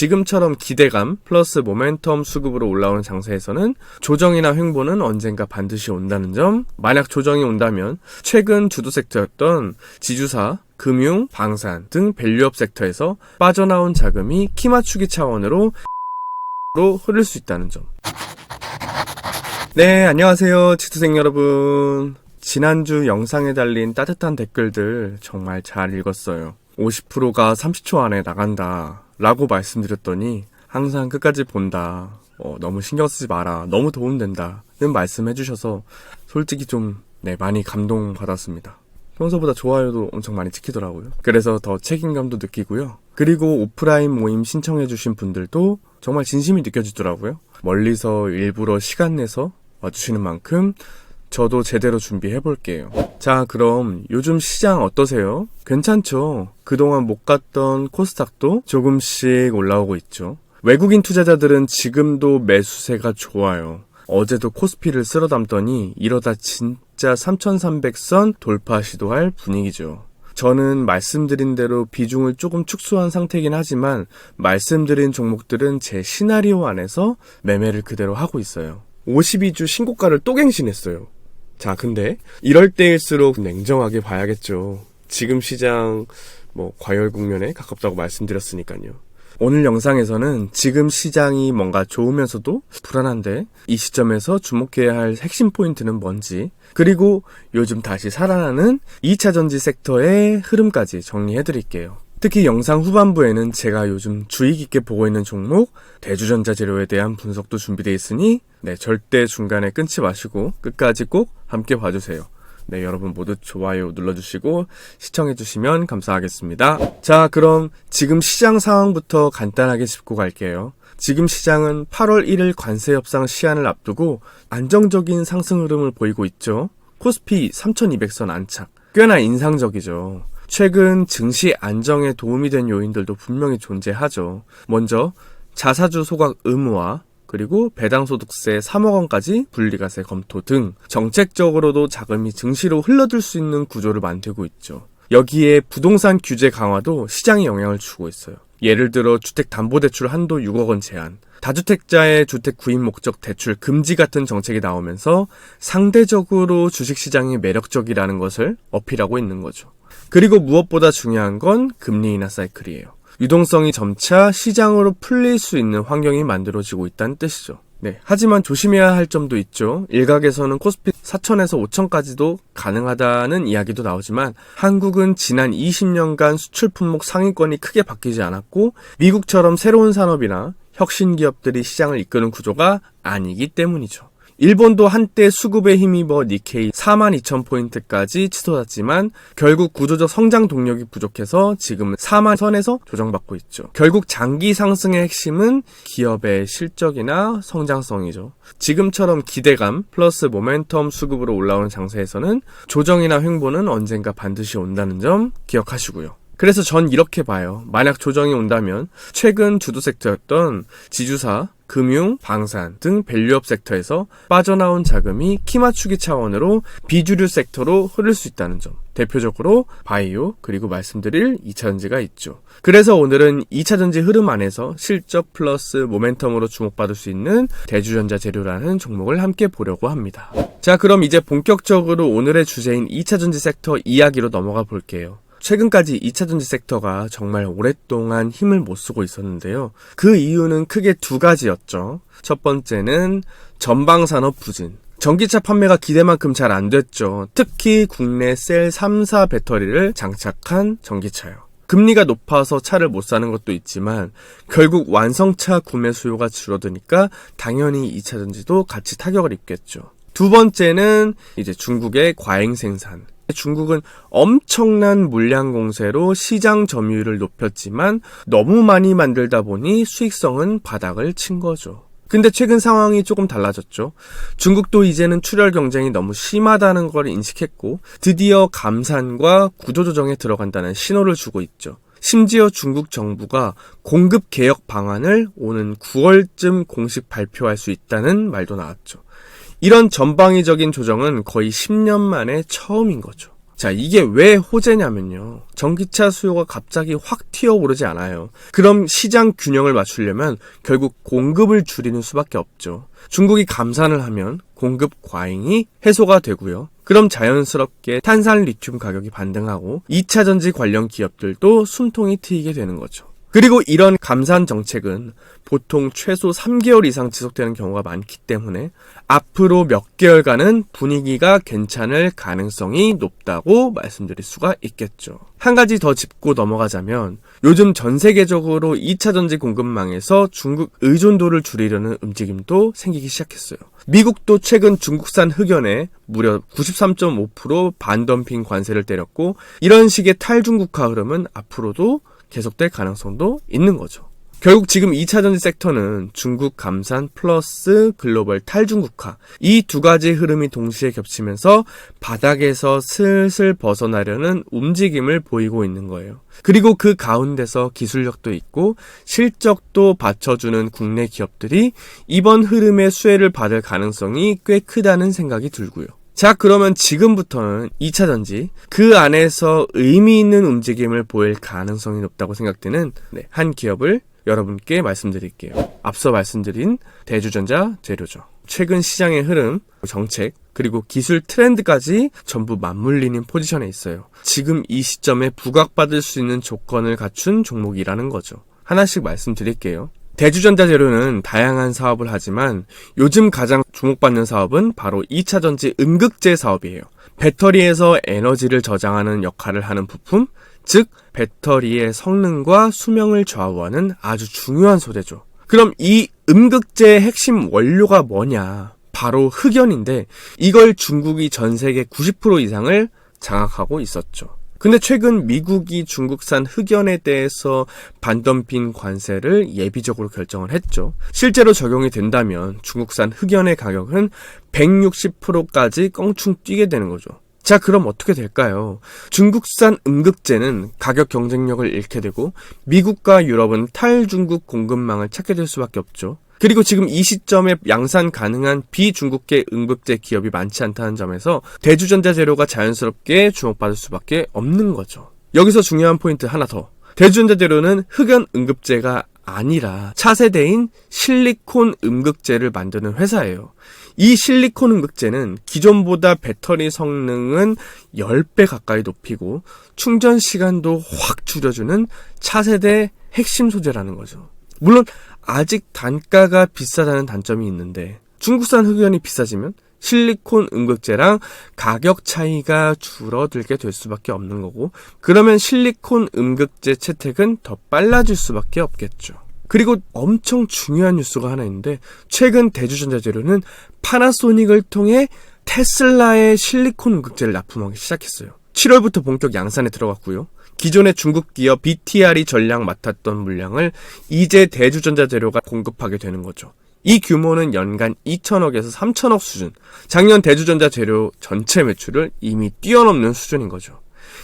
지금처럼 기대감 플러스 모멘텀 수급으로 올라오는 장세에서는 조정이나 횡보는 언젠가 반드시 온다는 점, 만약 조정이 온다면 최근 주도 섹터였던 지주사, 금융, 방산 등 밸류업 섹터에서 빠져나온 자금이 키 맞추기 차원으로 흐를 수 있다는 점. 네, 안녕하세요 치투생 여러분. 지난주 영상에 달린 따뜻한 댓글들 정말 잘 읽었어요. 50%가 30초 안에 나간다 라고 말씀드렸더니 항상 끝까지 본다, 너무 신경 쓰지 마라, 너무 도움된다 는 말씀해 주셔서 솔직히 좀 많이 감동받았습니다. 평소보다 좋아요도 엄청 많이 찍히더라고요. 그래서 더 책임감도 느끼고요. 그리고 오프라인 모임 신청해 주신 분들도 정말 진심이 느껴지더라고요. 멀리서 일부러 시간 내서 와주시는 만큼 저도 제대로 준비해볼게요. 자, 그럼 요즘 시장 어떠세요? 괜찮죠? 그동안 못 갔던 코스닥도 조금씩 올라오고 있죠. 외국인 투자자들은 지금도 매수세가 좋아요. 어제도 코스피를 쓸어 담더니 이러다 진짜 3300선 돌파 시도할 분위기죠. 저는 말씀드린 대로 비중을 조금 축소한 상태이긴 하지만 말씀드린 종목들은 제 시나리오 안에서 매매를 그대로 하고 있어요. 52주 신고가를 또 갱신했어요. 자, 근데 이럴 때일수록 냉정하게 봐야겠죠. 지금 시장 과열 국면에 가깝다고 말씀드렸으니까요. 오늘 영상에서는 지금 시장이 뭔가 좋으면서도 불안한데 이 시점에서 주목해야 할 핵심 포인트는 뭔지, 그리고 요즘 다시 살아나는 2차전지 섹터의 흐름까지 정리해드릴게요. 특히 영상 후반부에는 제가 요즘 주의 깊게 보고 있는 종목 대주전자 재료에 대한 분석도 준비되어 있으니 절대 중간에 끊지 마시고 끝까지 꼭 함께 봐주세요. 여러분 모두 좋아요 눌러주시고 시청해주시면 감사하겠습니다. 자, 그럼 지금 시장 상황부터 간단하게 짚고 갈게요. 지금 시장은 8월 1일 관세 협상 시한을 앞두고 안정적인 상승 흐름을 보이고 있죠. 코스피 3200선 안착, 꽤나 인상적이죠. 최근 증시 안정에 도움이 된 요인들도 분명히 존재하죠. 먼저 자사주 소각 의무화, 그리고 배당소득세 3억 원까지 분리과세 검토 등 정책적으로도 자금이 증시로 흘러들 수 있는 구조를 만들고 있죠. 여기에 부동산 규제 강화도 시장에 영향을 주고 있어요. 예를 들어 주택담보대출 한도 6억 원 제한, 다주택자의 주택 구입 목적 대출 금지 같은 정책이 나오면서 상대적으로 주식시장이 매력적이라는 것을 어필하고 있는 거죠. 그리고 무엇보다 중요한 건 금리 인하 사이클이에요. 유동성이 점차 시장으로 풀릴 수 있는 환경이 만들어지고 있다는 뜻이죠. 하지만 조심해야 할 점도 있죠. 일각에서는 코스피 4천에서 5천까지도 가능하다는 이야기도 나오지만 한국은 지난 20년간 수출 품목 상위권이 크게 바뀌지 않았고 미국처럼 새로운 산업이나 혁신 기업들이 시장을 이끄는 구조가 아니기 때문이죠. 일본도 한때 수급에 힘입어 니케이 42,000포인트까지 치솟았지만 결국 구조적 성장 동력이 부족해서 지금은 4만 선에서 조정받고 있죠. 결국 장기 상승의 핵심은 기업의 실적이나 성장성이죠. 지금처럼 기대감 플러스 모멘텀 수급으로 올라오는 장세에서는 조정이나 횡보는 언젠가 반드시 온다는 점 기억하시고요. 그래서 전 이렇게 봐요. 만약 조정이 온다면 최근 주도 섹터였던 지주사, 금융, 방산 등 밸류업 섹터에서 빠져나온 자금이 키 맞추기 차원으로 비주류 섹터로 흐를 수 있다는 점. 대표적으로 바이오, 그리고 말씀드릴 2차전지가 있죠. 그래서 오늘은 2차전지 흐름 안에서 실적 플러스 모멘텀으로 주목받을 수 있는 대주전자 재료라는 종목을 함께 보려고 합니다. 자, 그럼 이제 본격적으로 오늘의 주제인 2차전지 섹터 이야기로 넘어가 볼게요. 최근까지 2차전지 섹터가 정말 오랫동안 힘을 못 쓰고 있었는데요. 그 이유는 크게 두 가지였죠. 첫 번째는 전방산업 부진. 전기차 판매가 기대만큼 잘 안 됐죠. 특히 국내 셀 3사 배터리를 장착한 전기차요. 금리가 높아서 차를 못 사는 것도 있지만 결국 완성차 구매 수요가 줄어드니까 당연히 2차전지도 같이 타격을 입겠죠. 두 번째는 이제 중국의 과잉 생산. 중국은 엄청난 물량 공세로 시장 점유율을 높였지만 너무 많이 만들다 보니 수익성은 바닥을 친 거죠. 근데 최근 상황이 조금 달라졌죠. 중국도 이제는 출혈 경쟁이 너무 심하다는 걸 인식했고 드디어 감산과 구조조정에 들어간다는 신호를 주고 있죠. 심지어 중국 정부가 공급 개혁 방안을 오는 9월쯤 공식 발표할 수 있다는 말도 나왔죠. 이런 전방위적인 조정은 거의 10년 만에 처음인 거죠. 자, 이게 왜 호재냐면요. 전기차 수요가 갑자기 확 튀어오르지 않아요. 그럼 시장 균형을 맞추려면 결국 공급을 줄이는 수밖에 없죠. 중국이 감산을 하면 공급 과잉이 해소가 되고요. 그럼 자연스럽게 탄산 리튬 가격이 반등하고 2차 전지 관련 기업들도 숨통이 트이게 되는 거죠. 그리고 이런 감산 정책은 보통 최소 3개월 이상 지속되는 경우가 많기 때문에 앞으로 몇 개월간은 분위기가 괜찮을 가능성이 높다고 말씀드릴 수가 있겠죠. 한 가지 더 짚고 넘어가자면 요즘 전 세계적으로 2차 전지 공급망에서 중국 의존도를 줄이려는 움직임도 생기기 시작했어요. 미국도 최근 중국산 흑연에 무려 93.5% 반덤핑 관세를 때렸고 이런 식의 탈중국화 흐름은 앞으로도 계속될 가능성도 있는 거죠. 결국 지금 2차 전지 섹터는 중국 감산 플러스 글로벌 탈중국화 이 두 가지 흐름이 동시에 겹치면서 바닥에서 슬슬 벗어나려는 움직임을 보이고 있는 거예요. 그리고 그 가운데서 기술력도 있고 실적도 받쳐주는 국내 기업들이 이번 흐름의 수혜를 받을 가능성이 꽤 크다는 생각이 들고요. 자, 그러면 지금부터는 2차 전지 그 안에서 의미 있는 움직임을 보일 가능성이 높다고 생각되는 한 기업을 여러분께 말씀드릴게요. 앞서 말씀드린 대주전자 재료죠. 최근 시장의 흐름, 정책, 그리고 기술 트렌드까지 전부 맞물리는 포지션에 있어요. 지금 이 시점에 부각받을 수 있는 조건을 갖춘 종목이라는 거죠. 하나씩 말씀드릴게요. 대주전자 재료는 다양한 사업을 하지만 요즘 가장 주목받는 사업은 바로 2차 전지 음극재 사업이에요. 배터리에서 에너지를 저장하는 역할을 하는 부품, 즉 배터리의 성능과 수명을 좌우하는 아주 중요한 소재죠. 그럼 이 음극재의 핵심 원료가 뭐냐? 바로 흑연인데 이걸 중국이 전 세계 90% 이상을 장악하고 있었죠. 근데 최근 미국이 중국산 흑연에 대해서 반덤핑 관세를 예비적으로 결정을 했죠. 실제로 적용이 된다면 중국산 흑연의 가격은 160%까지 껑충 뛰게 되는 거죠. 자, 그럼 어떻게 될까요? 중국산 음극재는 가격 경쟁력을 잃게 되고 미국과 유럽은 탈중국 공급망을 찾게 될 수밖에 없죠. 그리고 지금 이 시점에 양산 가능한 비중국계 음극재 기업이 많지 않다는 점에서 대주전자 재료가 자연스럽게 주목받을 수밖에 없는 거죠. 여기서 중요한 포인트 하나 더. 대주전자 재료는 흑연 음극재가 아니라 차세대인 실리콘 음극재를 만드는 회사예요. 이 실리콘 음극재는 기존보다 배터리 성능은 10배 가까이 높이고 충전 시간도 확 줄여주는 차세대 핵심 소재라는 거죠. 물론 아직 단가가 비싸다는 단점이 있는데 중국산 흑연이 비싸지면 실리콘 음극재랑 가격 차이가 줄어들게 될 수밖에 없는 거고 그러면 실리콘 음극재 채택은 더 빨라질 수밖에 없겠죠. 그리고 엄청 중요한 뉴스가 하나 있는데 최근 대주전자 재료는 파나소닉을 통해 테슬라의 실리콘 음극재를 납품하기 시작했어요. 7월부터 본격 양산에 들어갔고요. 기존의 중국 기업 BTR이 전량 맡았던 물량을 이제 대주전자 재료가 공급하게 되는 거죠. 이 규모는 연간 2천억에서 3천억 수준. 작년 대주전자 재료 전체 매출을 이미 뛰어넘는 수준인 거죠.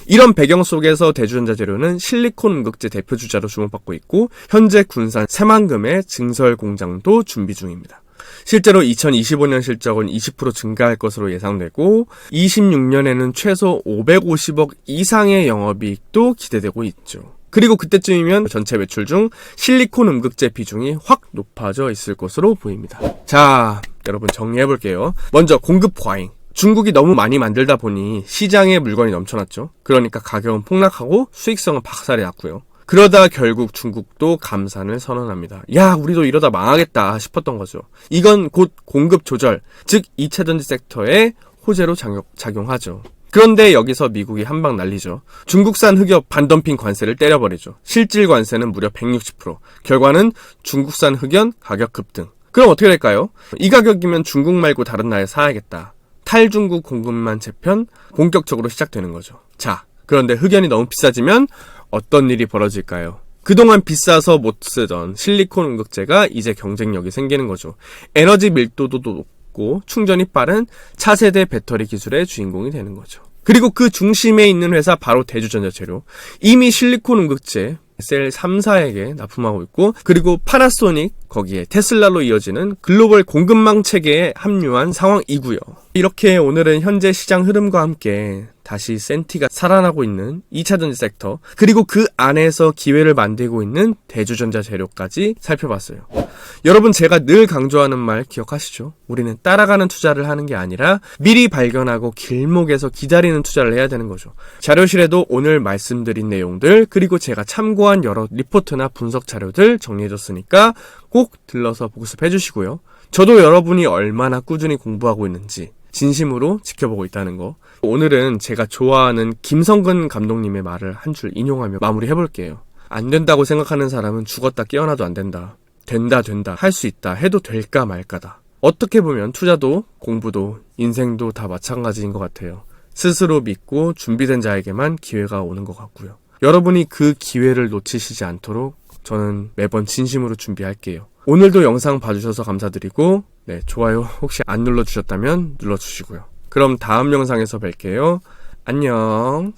이런 배경 속에서 대주전자 재료는 실리콘 음극재 대표주자로 주목받고 있고 현재 군산 새만금의 증설 공장도 준비 중입니다. 실제로 2025년 실적은 20% 증가할 것으로 예상되고 26년에는 최소 550억 이상의 영업이익도 기대되고 있죠. 그리고 그때쯤이면 전체 매출 중 실리콘 음극재 비중이 확 높아져 있을 것으로 보입니다. 자, 여러분 정리해볼게요. 먼저 공급 과잉. 중국이 너무 많이 만들다 보니 시장에 물건이 넘쳐났죠. 그러니까 가격은 폭락하고 수익성은 박살이 났고요. 그러다 결국 중국도 감산을 선언합니다. 야, 우리도 이러다 망하겠다 싶었던 거죠. 이건 곧 공급 조절, 즉 2차 전지 섹터의 호재로 작용하죠. 그런데 여기서 미국이 한방 날리죠. 중국산 흑연 반덤핑 관세를 때려버리죠. 실질 관세는 무려 160%. 결과는 중국산 흑연 가격 급등. 그럼 어떻게 될까요? 이 가격이면 중국 말고 다른 나라에 사야겠다. 탈중국 공급만 재편 본격적으로 시작되는 거죠. 자, 그런데 흑연이 너무 비싸지면 어떤 일이 벌어질까요? 그동안 비싸서 못 쓰던 실리콘 음극재가 이제 경쟁력이 생기는 거죠. 에너지 밀도도 높고 충전이 빠른 차세대 배터리 기술의 주인공이 되는 거죠. 그리고 그 중심에 있는 회사 바로 대주전자 재료. 이미 실리콘 음극재 셀 3사에게 납품하고 있고 그리고 파나소닉 거기에 테슬라로 이어지는 글로벌 공급망 체계에 합류한 상황이고요. 이렇게 오늘은 현재 시장 흐름과 함께 다시 센티가 살아나고 있는 2차전지 섹터, 그리고 그 안에서 기회를 만들고 있는 대주전자 재료까지 살펴봤어요. 여러분, 제가 늘 강조하는 말 기억하시죠? 우리는 따라가는 투자를 하는 게 아니라 미리 발견하고 길목에서 기다리는 투자를 해야 되는 거죠. 자료실에도 오늘 말씀드린 내용들, 그리고 제가 참고한 여러 리포트나 분석 자료들 정리해줬으니까 꼭 들러서 복습해 주시고요. 저도 여러분이 얼마나 꾸준히 공부하고 있는지 진심으로 지켜보고 있다는 거. 오늘은 제가 좋아하는 김성근 감독님의 말을 한 줄 인용하며 마무리해볼게요. 안 된다고 생각하는 사람은 죽었다 깨어나도 안 된다. 된다, 할 수 있다 해도 될까 말까다. 어떻게 보면 투자도 공부도 인생도 다 마찬가지인 것 같아요. 스스로 믿고 준비된 자에게만 기회가 오는 것 같고요. 여러분이 그 기회를 놓치시지 않도록 저는 매번 진심으로 준비할게요. 오늘도 영상 봐주셔서 감사드리고, 좋아요 혹시 안 눌러주셨다면 눌러주시고요. 그럼 다음 영상에서 뵐게요. 안녕.